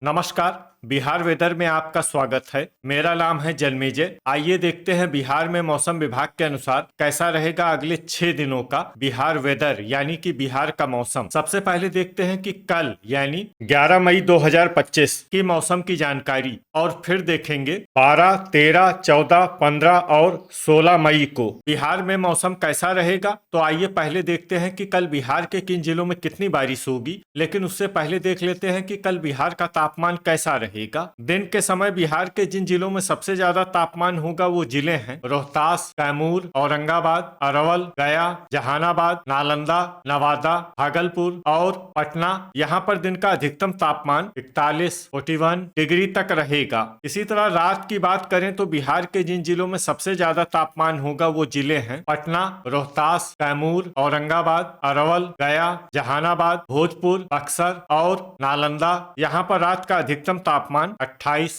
नमस्कार। बिहार वेदर में आपका स्वागत है। मेरा नाम है जन्मेजय। आइए देखते हैं बिहार में मौसम विभाग के अनुसार कैसा रहेगा अगले 6 दिनों का बिहार वेदर यानी कि बिहार का मौसम। सबसे पहले देखते हैं कि कल यानी 11 मई 2025 की मौसम की जानकारी और फिर देखेंगे 12, 13, 14, 15 और 16 मई को बिहार में मौसम कैसा रहेगा। तो आइए पहले देखते हैं कि कल बिहार के किन जिलों में कितनी बारिश होगी, लेकिन उससे पहले देख लेते हैं कि कल बिहार का तापमान कैसा रहेगा। दिन के समय बिहार के जिन जिलों में सबसे ज्यादा तापमान होगा वो जिले हैं रोहतास, कैमूर, औरंगाबाद, अरवल, गया, जहानाबाद, नालंदा, नवादा, भागलपुर और पटना। यहाँ पर दिन का अधिकतम तापमान 41 डिग्री तक रहेगा। इसी तरह रात की बात करें तो बिहार के जिन जिलों में सबसे ज्यादा तापमान होगा वो जिले हैं पटना, रोहतास, कैमूर, औरंगाबाद, अरवल, गया, जहानाबाद, भोजपुर, बक्सर और नालंदा। यहाँ पर रात का अधिकतम तापमान 28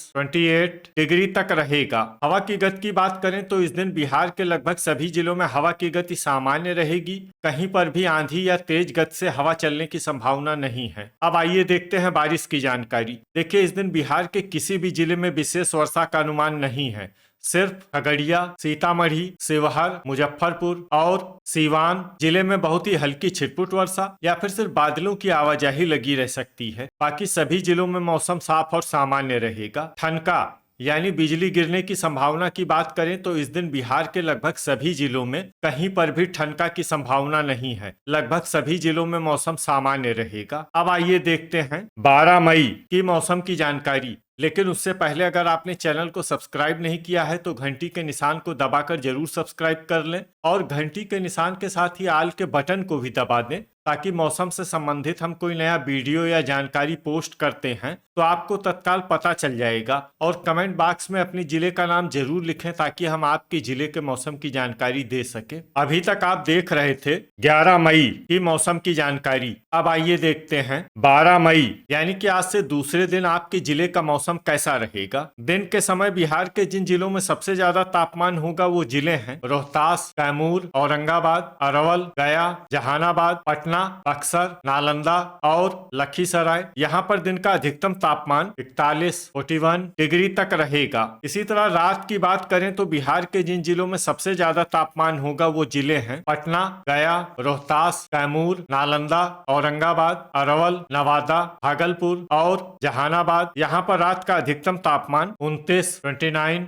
डिग्री तक रहेगा। हवा की गति की बात करें तो इस दिन बिहार के लगभग सभी जिलों में हवा की गति सामान्य रहेगी। कहीं पर भी आंधी या तेज गति से हवा चलने की संभावना नहीं है। अब आइए देखते हैं बारिश की जानकारी। देखिए, इस दिन बिहार के किसी भी जिले में विशेष वर्षा का अनुमान नहीं है। सिर्फ खगड़िया, सीतामढ़ी, शिवहर, मुजफ्फरपुर और सीवान जिले में बहुत ही हल्की छिटपुट वर्षा या फिर सिर्फ बादलों की आवाजाही लगी रह सकती है। बाकी सभी जिलों में मौसम साफ और सामान्य रहेगा। ठनका यानी बिजली गिरने की संभावना की बात करें तो इस दिन बिहार के लगभग सभी जिलों में कहीं पर भी ठनका की संभावना नहीं है। लगभग सभी जिलों में मौसम सामान्य रहेगा। अब आइए देखते हैं 12 मई की मौसम की जानकारी। लेकिन उससे पहले अगर आपने चैनल को सब्सक्राइब नहीं किया है तो घंटी के निशान को दबाकर जरूर सब्सक्राइब कर लें और घंटी के निशान के साथ ही आल के बटन को भी दबा दें, ताकि मौसम से संबंधित हम कोई नया वीडियो या जानकारी पोस्ट करते हैं तो आपको तत्काल पता चल जाएगा। और कमेंट बॉक्स में अपने जिले का नाम जरूर लिखें ताकि हम आपके जिले के मौसम की जानकारी दे सके। अभी तक आप देख रहे थे 11 मई की मौसम की जानकारी। अब आइए देखते हैं 12 मई यानी कि आज से दूसरे दिन आपके जिले का मौसम कैसा रहेगा। दिन के समय बिहार के जिन जिलों में सबसे ज्यादा तापमान होगा वो जिले हैं रोहतास, कैमूर, औरंगाबाद, अरवल, गया, जहानाबाद, पटना, बक्सर, नालंदा और लखीसराय। यहाँ पर दिन का अधिकतम तापमान 41 डिग्री तक रहेगा। इसी तरह रात की बात करें तो बिहार के जिन जिलों में सबसे ज्यादा तापमान होगा वो जिले हैं पटना, गया, रोहतास, कैमूर, नालंदा, औरंगाबाद, अरवल, नवादा, भागलपुर और जहानाबाद। यहाँ पर रात का अधिकतम तापमान 29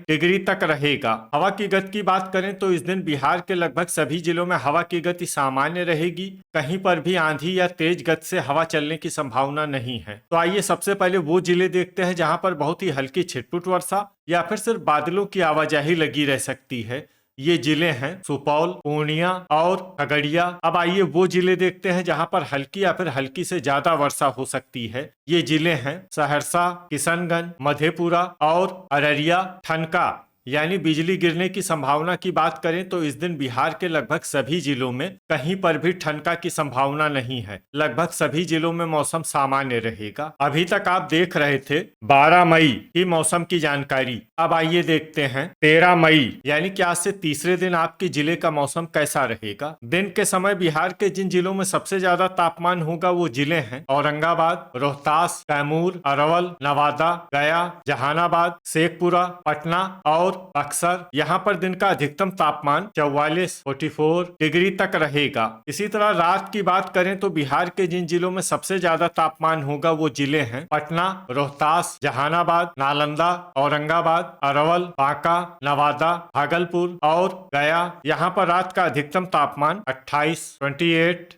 डिग्री तक रहेगा। हवा की गति की बात करें तो इस दिन बिहार के लगभग सभी जिलों में हवा की गति सामान्य रहेगी। कहीं पर भी आंधी या तेज गति से हवा चलने की संभावना नहीं है। तो आइए सबसे पहले वो जिले देखते हैं जहां पर बहुत ही हल्की छिटपुट वर्षा या फिर सिर्फ बादलों की आवाजाही लगी रह सकती है। ये जिले हैं सुपौल, पूर्णिया और खगड़िया। अब आइए वो जिले देखते हैं जहां पर हल्की या फिर हल्की से ज्यादा वर्षा हो सकती है। ये जिले हैं सहरसा, किशनगंज, मधेपुरा और अररिया। ठनका यानी बिजली गिरने की संभावना की बात करें तो इस दिन बिहार के लगभग सभी जिलों में कहीं पर भी ठनका की संभावना नहीं है। लगभग सभी जिलों में मौसम सामान्य रहेगा। अभी तक आप देख रहे थे 12 मई की मौसम की जानकारी। अब आइए देखते हैं 13 मई यानी कि आज से तीसरे दिन आपके जिले का मौसम कैसा रहेगा। दिन के समय बिहार के जिन जिलों में सबसे ज्यादा तापमान होगा वो जिले हैं औरंगाबाद, रोहतास, कैमूर, अरवल, नवादा, गया, जहानाबाद, शेखपुरा, पटना और बक्सर। यहाँ पर दिन का अधिकतम तापमान 44 डिग्री तक रहेगा। इसी तरह रात की बात करें तो बिहार के जिन जिलों में सबसे ज्यादा तापमान होगा वो जिले हैं पटना, रोहतास, जहानाबाद, नालंदा, औरंगाबाद, अरवल, बांका, नवादा, भागलपुर और गया। यहाँ पर रात का अधिकतम तापमान 28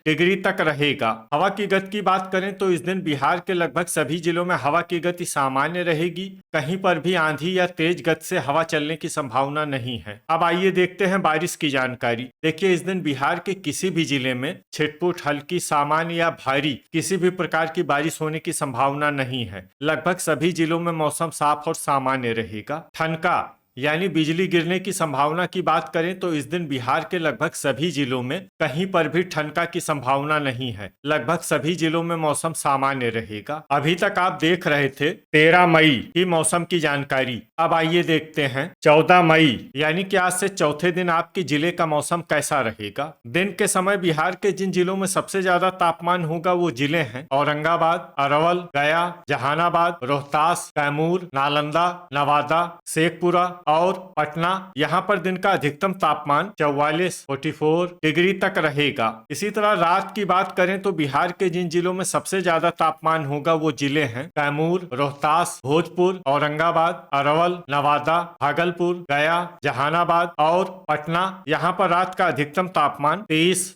डिग्री तक रहेगा। हवा की गति की बात करें तो इस दिन बिहार के लगभग सभी जिलों में हवा की गति सामान्य रहेगी। कहीं पर भी आंधी या तेज गति से हवा चलने की संभावना नहीं है। अब आइए देखते हैं बारिश की जानकारी। देखिए, इस दिन बिहार के किसी भी जिले में छिटपुट, हल्की, सामान्य या भारी किसी भी प्रकार की बारिश होने की संभावना नहीं है। लगभग सभी जिलों में मौसम साफ और सामान्य रहेगा। ठनका यानी बिजली गिरने की संभावना की बात करें तो इस दिन बिहार के लगभग सभी जिलों में कहीं पर भी ठनका की संभावना नहीं है। लगभग सभी जिलों में मौसम सामान्य रहेगा। अभी तक आप देख रहे थे 13 मई की मौसम की जानकारी। अब आइए देखते हैं 14 मई यानी कि आज से चौथे दिन आपके जिले का मौसम कैसा रहेगा। दिन के समय बिहार के जिन जिलों में सबसे ज्यादा तापमान होगा वो जिले हैं औरंगाबाद, अरवल, गया, जहानाबाद, रोहतास, कैमूर, नालंदा, नवादा, शेखपुरा और पटना। यहाँ पर दिन का अधिकतम तापमान 44 डिग्री तक रहेगा। इसी तरह रात की बात करें तो बिहार के जिन जिलों में सबसे ज्यादा तापमान होगा वो जिले हैं कैमूर, रोहतास, भोजपुर, औरंगाबाद, अरवल, नवादा, भागलपुर, गया, जहानाबाद और पटना। यहाँ पर रात का अधिकतम तापमान 30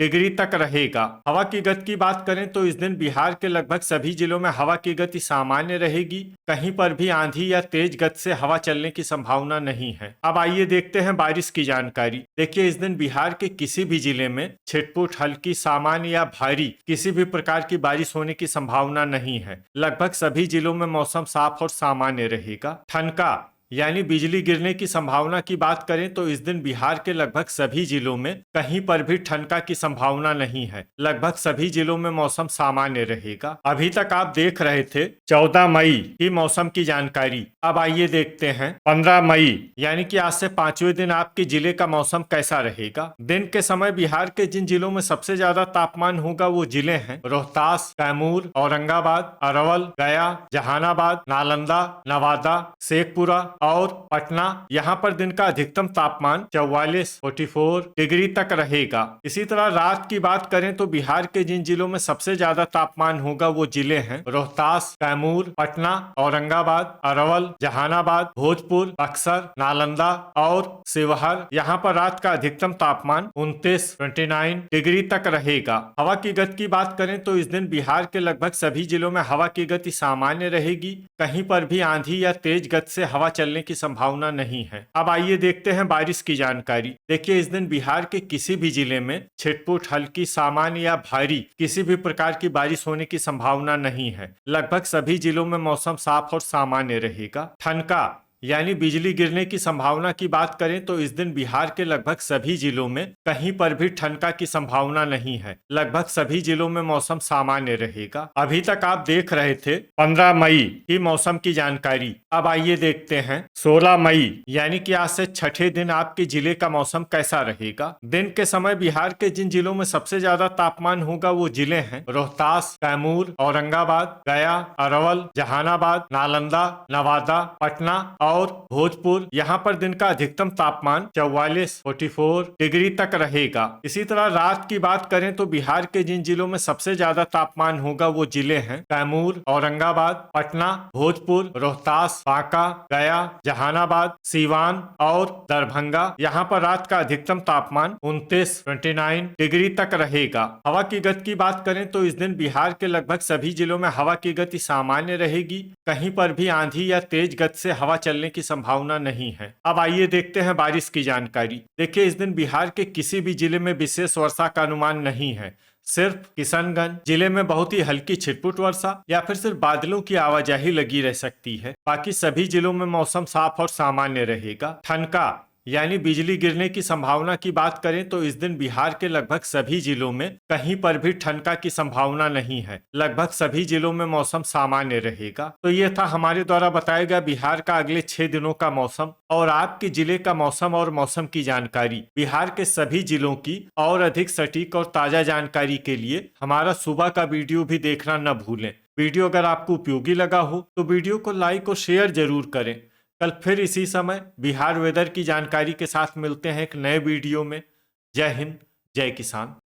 डिग्री तक रहेगा। हवा की गति की बात करें तो इस दिन बिहार के लगभग सभी जिलों में हवा की गति सामान्य रहेगी। कहीं पर भी आंधी या तेज गति से हवा चलने की संभावना नहीं है। अब आइए देखते हैं बारिश की जानकारी। देखिए इस दिन बिहार के किसी भी जिले में छिटपुट, हल्की, सामान्य या भारी किसी भी प्रकार की बारिश होने की संभावना नहीं है। लगभग सभी जिलों में मौसम साफ और सामान्य रहेगा। ठनका यानी बिजली गिरने की संभावना की बात करें तो इस दिन बिहार के लगभग सभी जिलों में कहीं पर भी ठनका की संभावना नहीं है। लगभग सभी जिलों में मौसम सामान्य रहेगा। अभी तक आप देख रहे थे 14 मई की मौसम की जानकारी। अब आइए देखते हैं 15 मई यानी कि आज से 5वें दिन आपके जिले का मौसम कैसा रहेगा। दिन के समय बिहार के जिन जिलों में सबसे ज्यादा तापमान होगा वो जिले हैं रोहतास, कैमूर, औरंगाबाद, अरवल, गया, जहानाबाद, नालंदा, नवादा, शेखपुरा और पटना। यहाँ पर दिन का अधिकतम तापमान 44 डिग्री तक रहेगा। इसी तरह रात की बात करें तो बिहार के जिन जिलों में सबसे ज्यादा तापमान होगा वो जिले हैं रोहतास, कैमूर, पटना, औरंगाबाद, अरवल, जहानाबाद, भोजपुर, बक्सर, नालंदा और शिवहर। यहाँ पर रात का अधिकतम तापमान 29 डिग्री तक रहेगा। हवा की गति की बात करें तो इस दिन बिहार के लगभग सभी जिलों में हवा की गति सामान्य रहेगी। कहीं पर भी आंधी या तेज गति से हवा चलने की संभावना नहीं है। अब आइए देखते हैं बारिश की जानकारी। देखिए इस दिन बिहार के किसी भी जिले में छिटपुट, हल्की, सामान्य या भारी किसी भी प्रकार की बारिश होने की संभावना नहीं है। लगभग सभी जिलों में मौसम साफ और सामान्य रहेगा। ठनका यानी बिजली गिरने की संभावना की बात करें तो इस दिन बिहार के लगभग सभी जिलों में कहीं पर भी ठनका की संभावना नहीं है। लगभग सभी जिलों में मौसम सामान्य रहेगा। अभी तक आप देख रहे थे 15 मई की मौसम की जानकारी। अब आइए देखते हैं 16 मई यानी कि आज से छठे दिन आपके जिले का मौसम कैसा रहेगा। दिन के समय बिहार के जिन जिलों में सबसे ज्यादा तापमान होगा वो जिले हैं रोहतास, कैमूर, औरंगाबाद, गया, अरवल, जहानाबाद, नालंदा, नवादा, पटना और भोजपुर। यहाँ पर दिन का अधिकतम तापमान 44 डिग्री तक रहेगा। इसी तरह रात की बात करें तो बिहार के जिन जिलों में सबसे ज्यादा तापमान होगा वो जिले हैं कैमूर, औरंगाबाद, पटना, भोजपुर, रोहतास, बांका, गया, जहानाबाद, सीवान और दरभंगा। यहाँ पर रात का अधिकतम तापमान 29 डिग्री तक रहेगा। हवा की गति की बात करें तो इस दिन बिहार के लगभग सभी जिलों में हवा की गति सामान्य रहेगी। कहीं पर भी आंधी या तेज गति से हवा चलने की संभावना नहीं है। अब आइए देखते हैं बारिश की जानकारी। देखिए इस दिन बिहार के किसी भी जिले में विशेष वर्षा का अनुमान नहीं है। सिर्फ किशनगंज जिले में बहुत ही हल्की छिटपुट वर्षा या फिर सिर्फ बादलों की आवाजाही लगी रह सकती है। बाकी सभी जिलों में मौसम साफ और सामान्य रहेगा। ठनका यानी बिजली गिरने की संभावना की बात करें तो इस दिन बिहार के लगभग सभी जिलों में कहीं पर भी ठनका की संभावना नहीं है। लगभग सभी जिलों में मौसम सामान्य रहेगा। तो ये था हमारे द्वारा बताया गया बिहार का अगले 6 दिनों का मौसम और आपके जिले का मौसम और मौसम की जानकारी। बिहार के सभी जिलों की और अधिक सटीक और ताजा जानकारी के लिए हमारा सुबह का वीडियो भी देखना न भूलें। वीडियो अगर आपको उपयोगी लगा हो तो वीडियो को लाइक और शेयर जरूर करें। कल फिर इसी समय बिहार वेदर की जानकारी के साथ मिलते हैं एक नए वीडियो में। जय हिंद, जय किसान।